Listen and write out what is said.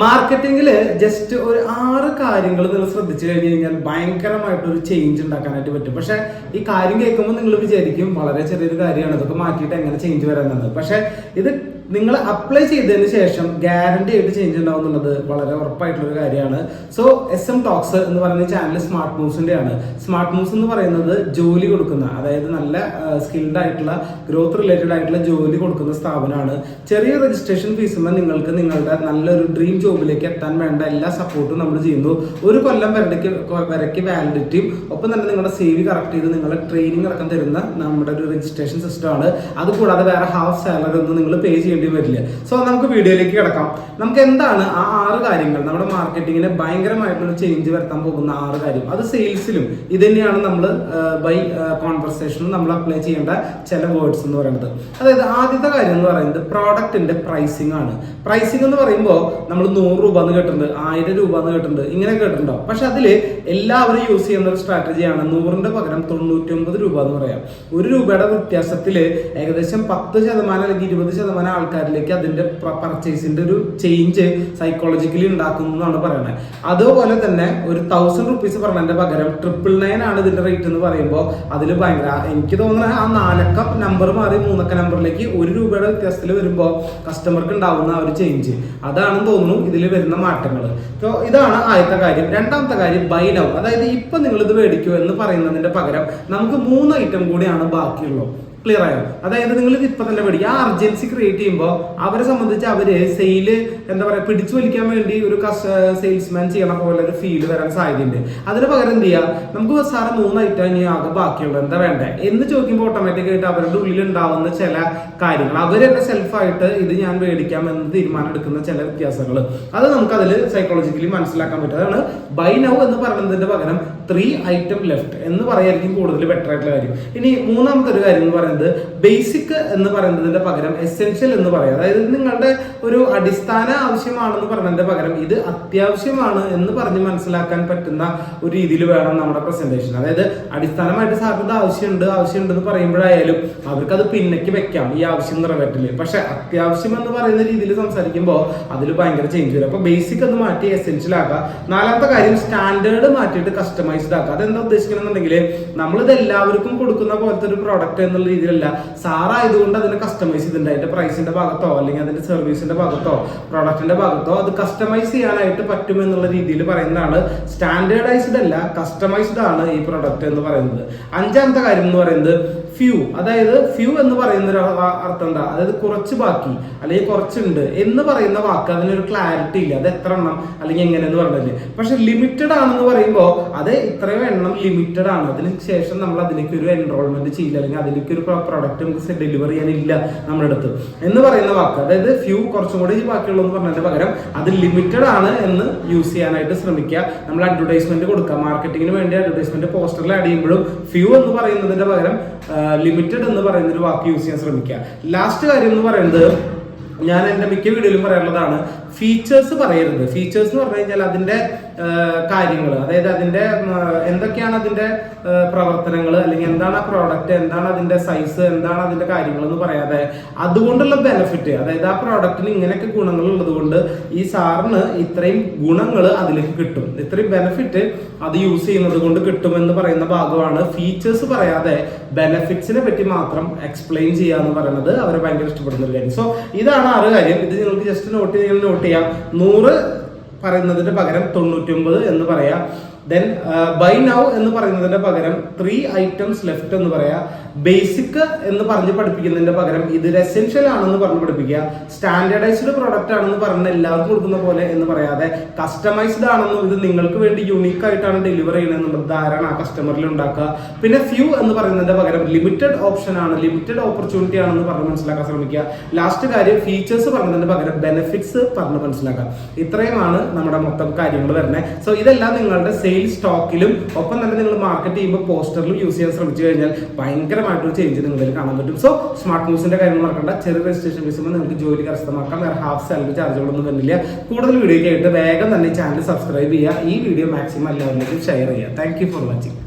മാർക്കറ്റിംഗിൽ just ഒരു 6 കാര്യങ്ങൾ നിങ്ങൾ ശ്രദ്ധിച്ചു കഴിഞ്ഞു കഴിഞ്ഞാൽ ഭയങ്കരമായിട്ടൊരു ചേഞ്ച് ഉണ്ടാക്കാനായിട്ട് പറ്റും. പക്ഷെ ഈ കാര്യം കേൾക്കുമ്പോൾ നിങ്ങൾ വിചാരിക്കും വളരെ ചെറിയൊരു കാര്യമാണ്, ഇതൊക്കെ മാറ്റിയിട്ട് എങ്ങനെ ചേഞ്ച് വരാമെന്നത്. പക്ഷെ ഇത് നിങ്ങൾ അപ്ലൈ ചെയ്തതിന് ശേഷം ഗ്യാരണ്ടി ആയിട്ട് ചേഞ്ച് ഉണ്ടാവും എന്നുള്ളത് വളരെ ഉറപ്പായിട്ടുള്ളൊരു കാര്യമാണ്. സോ SM ടോക്സ് എന്ന് പറയുന്ന ചാനൽ സ്മാർട്ട് മൂവ്സിന്റെ ആണ്. സ്മാർട്ട് മൂവ്സ് എന്ന് പറയുന്നത് ജോലി കൊടുക്കുന്ന, അതായത് നല്ല സ്കിൽഡ് ആയിട്ടുള്ള ഗ്രോത്ത് റിലേറ്റഡ് ആയിട്ടുള്ള ജോലി കൊടുക്കുന്ന സ്ഥാപനമാണ്. ചെറിയ രജിസ്ട്രേഷൻ ഫീസുമ്പോൾ നിങ്ങൾക്ക് നിങ്ങളുടെ നല്ലൊരു ഡ്രീം ജോബിലേക്ക് എത്താൻ വേണ്ട എല്ലാ സപ്പോർട്ടും നമ്മൾ ചെയ്യുന്നു. 1 കൊല്ലം വരയ്ക്ക് വാലിഡിറ്റിയും ഒപ്പം തന്നെ നിങ്ങളുടെ CV കറക്റ്റ് ചെയ്ത് നിങ്ങളെ ട്രെയിനിങ് അടക്കം തരുന്ന നമ്മുടെ ഒരു രജിസ്ട്രേഷൻ സിസ്റ്റമാണ്. അതുകൂടാതെ വേറെ ഹാഫ് സാലറി ഒന്നും നിങ്ങൾ പേ ചെയ്യേണ്ടി വരില്ല. സോ നമുക്ക് വീഡിയോയിലേക്ക് കിടക്കാം. നമുക്ക് എന്താണ് ആ 6 കാര്യങ്ങൾ, നമ്മുടെ മാർക്കറ്റിങ്ങിനെ ഭയങ്കരമായിട്ടുള്ള ചേഞ്ച് വരുത്താൻ പോകുന്ന 6 കാര്യം. അത് സെയിൽസിലും ഇത് തന്നെയാണ് നമ്മൾ ബൈ കോൺവെർസേഷനും നമ്മൾ അപ്ലൈ ചെയ്യേണ്ട ചില വേർഡ്സ് എന്ന് പറയുന്നത്. അതായത് ആദ്യത്തെ കാര്യം എന്ന് പറയുന്നത് പ്രോഡക്റ്റിന്റെ പ്രൈസിംഗ് ആണ്. പ്രൈസിംഗ് എന്ന് പറയുമ്പോൾ നമ്മൾ 100 രൂപ എന്ന് കേട്ടിട്ടുണ്ട്, 1000 രൂപ എന്ന് കേട്ടിട്ടുണ്ട്, ഇങ്ങനെ കേട്ടിട്ടുണ്ടോ? പക്ഷെ അതിൽ എല്ലാവരും യൂസ് ചെയ്യുന്ന ഒരു സ്ട്രാറ്റജിയാണ് 100ന്റെ പകരം 99 രൂപ എന്ന് പറയാം. 1 രൂപയുടെ വ്യത്യാസത്തിൽ ഏകദേശം 10% അല്ലെങ്കിൽ 20% ആൾക്കാരിലേക്ക് അതിന്റെ പർച്ചേസിന്റെ ഒരു ചേഞ്ച് സൈക്കോളജിക്കലി ഉണ്ടാക്കുന്നു എന്നാണ് പറയുന്നത്. അതുപോലെ തന്നെ ഒരു 1000 റുപ്പീസ് പറഞ്ഞതിന്റെ പകരം 999 ആണ് ഇതിന്റെ റേറ്റ് എന്ന് പറയുമ്പോൾ അതിൽ ഭയങ്കര, എനിക്ക് തോന്നുന്നത് ആ 4 അക്ക നമ്പർ മാറി 3 അക്ക നമ്പറിലേക്ക് 1 രൂപയുടെ വ്യത്യാസത്തിൽ വരുമ്പോൾ കസ്റ്റമർക്ക് ഉണ്ടാവുന്ന ആ ഒരു ചേഞ്ച്, അതാണെന്ന് തോന്നുന്നു ഇതിൽ വരുന്ന മാറ്റങ്ങൾ. സോ ഇതാണ് ആദ്യത്തെ കാര്യം. രണ്ടാമത്തെ കാര്യം ബൈ നൗ, അതായത് ഇപ്പൊ നിങ്ങൾ ഇത് മേടിക്കൂ എന്ന് പറയുന്നതിന്റെ പകരം നമുക്ക് 3 ഐറ്റം കൂടിയാണ് ബാക്കിയുള്ളൂ. ക്ലിയർ ആയോ? അതായത് നിങ്ങൾ ഇത് ഇപ്പൊ തന്നെ മേടിക്കുക. ആ അർജൻസി ക്രിയേറ്റ് ചെയ്യുമ്പോൾ അവരെ സംബന്ധിച്ച് അവര് സെയില് എന്താ പറയാ പിടിച്ചു വലിക്കാൻ വേണ്ടി ഒരു സെയിൽസ്മാൻ ചെയ്യണ പോലെ ഒരു ഫീൽ വരാൻ സാധ്യതയുണ്ട്. അതിന് പകരം എന്ത് ചെയ്യാം, നമുക്ക് സാറ് 3 ഐറ്റം ഇനി ആകെ ബാക്കിയുള്ളൂ, എന്താ വേണ്ടേ എന്ന് ചോദിക്കുമ്പോൾ ഓട്ടോമാറ്റിക് ആയിട്ട് അവരുടെ ഉള്ളിൽ ഉണ്ടാവുന്ന ചില കാര്യങ്ങൾ, അവരെന്നെ സെൽഫായിട്ട് ഇത് ഞാൻ മേടിക്കാം എന്ന് തീരുമാനം എടുക്കുന്ന ചില വ്യത്യാസങ്ങൾ, അത് നമുക്ക് അതിൽ സൈക്കോളജിക്കലി മനസ്സിലാക്കാൻ പറ്റും. അതാണ് ബൈ നൗ എന്ന് പറയുന്നതിന്റെ പകരം 3 ഐറ്റം ലെഫ്റ്റ് എന്ന് പറയായിരിക്കും കൂടുതൽ ബെറ്റർ ആയിട്ടുള്ള കാര്യം. ഇനി മൂന്നാമത്തെ ഒരു കാര്യം എന്ന് പറയുന്നത് ബേസിക് എന്ന് പറയുന്നതിന്റെ പകരം എസെൻഷ്യൽ എന്ന് പറയാം. അതായത് നിങ്ങളുടെ ഒരു അടിസ്ഥാന ആവശ്യമാണെന്ന് പറയുന്നതിന്റെ പകരം ഇത് അത്യാവശ്യമാണ് എന്ന് പറഞ്ഞ് മനസ്സിലാക്കാൻ പറ്റുന്ന ഒരു രീതിയിൽ വേണം നമ്മുടെ പ്രസന്റേഷൻ. അതായത് അടിസ്ഥാനമായിട്ട് സാറിന് ആവശ്യമുണ്ട് എന്ന് പറയുമ്പോഴായാലും അവർക്കത് പിന്നേക്ക് വെക്കാം ഈ ആവശ്യം നിറവേറ്റില്ല. പക്ഷെ അത്യാവശ്യം എന്ന് പറയുന്ന രീതിയിൽ സംസാരിക്കുമ്പോൾ അതിൽ ഭയങ്കര ചേഞ്ച് വരും. അപ്പൊ ബേസിക് എന്ന് മാറ്റി എസെൻഷ്യൽ ആക്കുക. 4ാമത്തെ കാര്യം സ്റ്റാൻഡേർഡ് മാറ്റിയിട്ട് കസ്റ്റമൈസ്ഡ് ആക്കുക. അതെന്താ ഉദ്ദേശിക്കണമെന്നുണ്ടെങ്കിൽ നമ്മളിത് എല്ലാവർക്കും കൊടുക്കുന്ന പോലത്തെ ഒരു പ്രോഡക്റ്റ് എന്നുള്ള രീതിയിലല്ല, സാറായതുകൊണ്ട് അതിനെ കസ്റ്റമൈസ് ചെയ്തിട്ടുണ്ട്. അതിന്റെ പ്രൈസിന്റെ ഭാഗത്തോ അല്ലെങ്കിൽ അതിന്റെ സർവീസിന്റെ ഭാഗത്തോ പ്രോഡക്റ്റിന്റെ ഭാഗത്തോ അത് കസ്റ്റമൈസ് ചെയ്യാനായിട്ട് പറ്റും എന്നുള്ള രീതിയിൽ പറയുന്നതാണ്. സ്റ്റാൻഡേർഡൈസ്ഡ് അല്ല, കസ്റ്റമൈസ്ഡ് ആണ് ഈ പ്രോഡക്റ്റ് എന്ന് പറയുന്നത്. 5ാമത്തെ കാര്യം എന്ന് പറയുന്നത് ഫ്യൂ. അതായത് ഫ്യൂ എന്ന് പറയുന്ന ഒരു അർത്ഥം എന്താ, അതായത് കുറച്ച് ബാക്കി അല്ലെങ്കിൽ കുറച്ചുണ്ട് എന്ന് പറയുന്ന വാക്ക് അതിനൊരു ക്ലാരിറ്റി ഇല്ല, അത് എത്ര എണ്ണം അല്ലെങ്കിൽ എങ്ങനെയെന്ന് പറഞ്ഞത്. പക്ഷെ ലിമിറ്റഡ് ആണെന്ന് പറയുമ്പോൾ അത് ഇത്രയും എണ്ണം ലിമിറ്റഡ് ആണ്, അതിന് ശേഷം നമ്മൾ അതിലേക്ക് ഒരു എൻറോൾമെന്റ് ചെയ്യില്ല അല്ലെങ്കിൽ അതിലേക്ക് ഒരു പ്രോഡക്റ്റ് നമുക്ക് ഡെലിവർ ചെയ്യാനില്ല നമ്മുടെ അടുത്ത് എന്ന് പറയുന്ന വാക്ക്. അതായത് ഫ്യൂ കുറച്ചും കൂടി ബാക്കിയുള്ളൂ എന്ന് പറഞ്ഞതിന് പകരം അത് ലിമിറ്റഡ് ആണ് എന്ന് യൂസ് ചെയ്യാനായിട്ട് ശ്രമിക്കുക. നമ്മൾ അഡ്വർടൈസ്മെന്റ് കൊടുക്കുക, മാർക്കറ്റിംഗിന് വേണ്ടി അഡ്വർടൈസ്മെന്റ് പോസ്റ്ററിൽ ആഡ് ചെയ്യുമ്പോഴും ഫ്യൂ എന്ന് പറയുന്നതിന്റെ പകരം ലിമിറ്റഡ് എന്ന് പറയുന്ന ഒരു വാക്ക് യൂസ് ചെയ്യാൻ ശ്രമിക്കുക. ലാസ്റ്റ് കാര്യം എന്ന് പറയുന്നത് ഞാൻ എൻ്റെ മിക്ക വീഡിയോയിലും പറയാനുള്ളതാണ്, ഫീച്ചേഴ്സ് പറയരുത്. ഫീച്ചേഴ്സ് എന്ന് പറഞ്ഞു കഴിഞ്ഞാൽ അതിന്റെ കാര്യങ്ങൾ, അതായത് അതിന്റെ എന്തൊക്കെയാണ് അതിന്റെ പ്രവർത്തനങ്ങൾ അല്ലെങ്കിൽ എന്താണ് ആ പ്രോഡക്റ്റ്, എന്താണ് അതിന്റെ സൈസ്, എന്താണ് അതിന്റെ കാര്യങ്ങൾ എന്ന് പറയാതെ അതുകൊണ്ടുള്ള ബെനിഫിറ്റ്, അതായത് ആ പ്രോഡക്റ്റിന് ഇങ്ങനെയൊക്കെ ഗുണങ്ങൾ ഉള്ളത് കൊണ്ട് ഈ സാറിന് ഇത്രയും ഗുണങ്ങൾ അതിലേക്ക് കിട്ടും, ഇത്രയും ബെനിഫിറ്റ് അത് യൂസ് ചെയ്യുന്നത് കൊണ്ട് കിട്ടും എന്ന് പറയുന്ന ഭാഗമാണ്. ഫീച്ചേഴ്സ് പറയാതെ ബെനിഫിറ്റ്സിനെ പറ്റി മാത്രം എക്സ്പ്ലെയിൻ ചെയ്യുക എന്ന് പറയുന്നത് അവരെ ഭയങ്കര ഇഷ്ടപ്പെടുന്ന ഒരു കാര്യം. സോ ഇതാണ് 6 കാര്യം. ഇത് നിങ്ങൾക്ക് ജസ്റ്റ് നോട്ട് ചെയ്യാം. 100 പറയുന്നതിന്റെ പകരം 99 എന്ന് പറയാം. ദെൻ ബൈ നൗ എന്ന് പറയുന്നതിന്റെ പകരം 3 ഐറ്റംസ് ലെഫ്റ്റ് എന്ന് പറയാ. ബേസിക് എന്ന് പറഞ്ഞ് പഠിപ്പിക്കുന്നതിന്റെ പകരം ഇത് എസെൻഷ്യൽ ആണെന്ന് പറഞ്ഞ് പഠിപ്പിക്കുക. സ്റ്റാൻഡേർഡൈസ്ഡ് പ്രോഡക്റ്റ് ആണെന്ന് പറഞ്ഞ് എല്ലാവർക്കും കൊടുക്കുന്ന പോലെ എന്ന് പറയാതെ കസ്റ്റമൈസ്ഡ് ആണെന്നും ഇത് നിങ്ങൾക്ക് വേണ്ടി യൂണീക്ക് ആയിട്ടാണ് ഡെലിവർ ചെയ്യുന്നത് ധാരണ ആ കസ്റ്റമറിൽ ഉണ്ടാക്കുക. പിന്നെ ഫ്യൂ എന്ന് പറയുന്നതിന്റെ പകരം ലിമിറ്റഡ് ഓപ്ഷൻ ആണ്, ലിമിറ്റഡ് ഓപ്പർച്യൂണിറ്റി ആണെന്ന് പറഞ്ഞ് മനസ്സിലാക്കാൻ ശ്രമിക്കുക. ലാസ്റ്റ് കാര്യം ഫീച്ചേഴ്സ് പറഞ്ഞതിന്റെ പകരം ബെനിഫിറ്റ്സ് പറഞ്ഞ് മനസ്സിലാക്കാം. ഇത്രയുമാണ് നമ്മുടെ മൊത്തം കാര്യങ്ങൾ വരുന്നത്. സോ ഇതെല്ലാം നിങ്ങളുടെ സെയിൽസ് സ്റ്റോക്കിലും ഒപ്പം തന്നെ നിങ്ങൾ മാർക്കറ്റ് ചെയ്യുമ്പോൾ പോസ്റ്ററിലും യൂസ് ചെയ്യാൻ ശ്രമിച്ചു കഴിഞ്ഞാൽ ഭയങ്കരമായിട്ടൊരു ചേഞ്ച് നിങ്ങളിൽ കാണാൻ പറ്റും. സോ സ്മാർട്ട് മൂവ്സിന്റെ കാര്യം നടക്കേണ്ട, ചെറിയ രജിസ്ട്രേഷൻ ഫീസുമ്പോൾ നിങ്ങൾക്ക് ജോലി കരസ്ഥമാക്കാം, വേറെ ഹാഫ് സാലറി ചാർജുകളൊന്നും വരുന്നില്ല. കൂടുതൽ വീഡിയോ ആയിട്ട് വേഗം തന്നെ ചാനൽ സബ്സ്ക്രൈബ് ചെയ്യുക. ഈ വീഡിയോ മാക്സിമം എല്ലാവരിലേക്കും ഷെയർ ചെയ്യുക. Thank you for watching.